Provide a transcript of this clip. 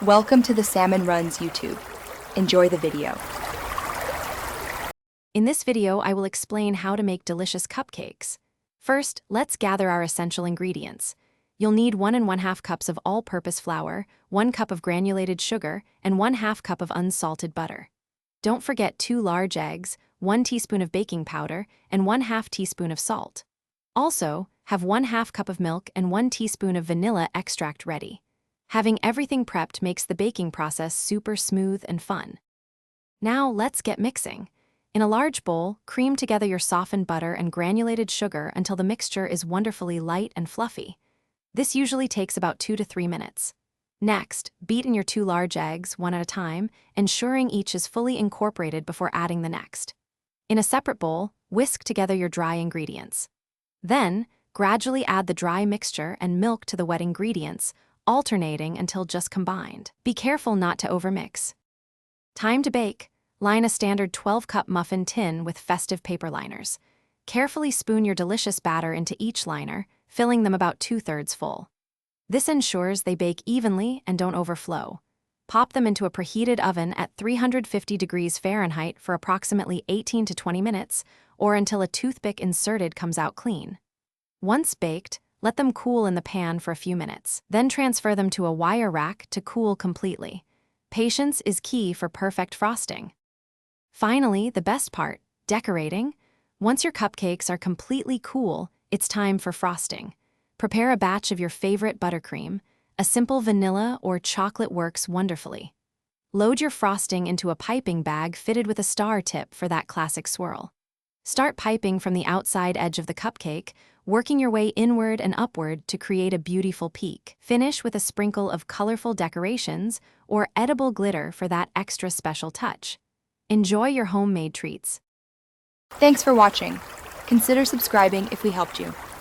Welcome to the Salmon Runs YouTube. Enjoy the video. In this video, I will explain how to make delicious cupcakes. First, let's gather our essential ingredients. You'll need 1 1/2 cups of all-purpose flour, 1 cup of granulated sugar, and 1/2 cup of unsalted butter. Don't forget 2 large eggs, 1 teaspoon of baking powder, and 1/2 teaspoon of salt. Also, have 1/2 cup of milk and 1 teaspoon of vanilla extract ready. Having everything prepped makes the baking process super smooth and fun. Now let's get mixing. In a large bowl, cream together your softened butter and granulated sugar until the mixture is wonderfully light and fluffy. This usually takes about 2 to 3 minutes. Next, beat in your 2 large eggs, one at a time, ensuring each is fully incorporated before adding the next. In a separate bowl, whisk together your dry ingredients. Then, gradually add the dry mixture and milk to the wet ingredients, alternating until just combined. Be careful not to overmix. Time to bake. Line a standard 12-cup muffin tin with festive paper liners. Carefully spoon your delicious batter into each liner, filling them about 2/3 full. This ensures they bake evenly and don't overflow. Pop them into a preheated oven at 350 degrees Fahrenheit for approximately 18 to 20 minutes, or until a toothpick inserted comes out clean. Once baked, let them cool in the pan for a few minutes. Then transfer them to a wire rack to cool completely. Patience is key for perfect frosting. Finally, the best part, decorating. Once your cupcakes are completely cool, it's time for frosting. Prepare a batch of your favorite buttercream. A simple vanilla or chocolate works wonderfully. Load your frosting into a piping bag fitted with a star tip for that classic swirl. Start piping from the outside edge of the cupcake, working your way inward and upward to create a beautiful peak. Finish with a sprinkle of colorful decorations or edible glitter for that extra special touch. Enjoy your homemade treats. Thanks for watching. Consider subscribing if we helped you.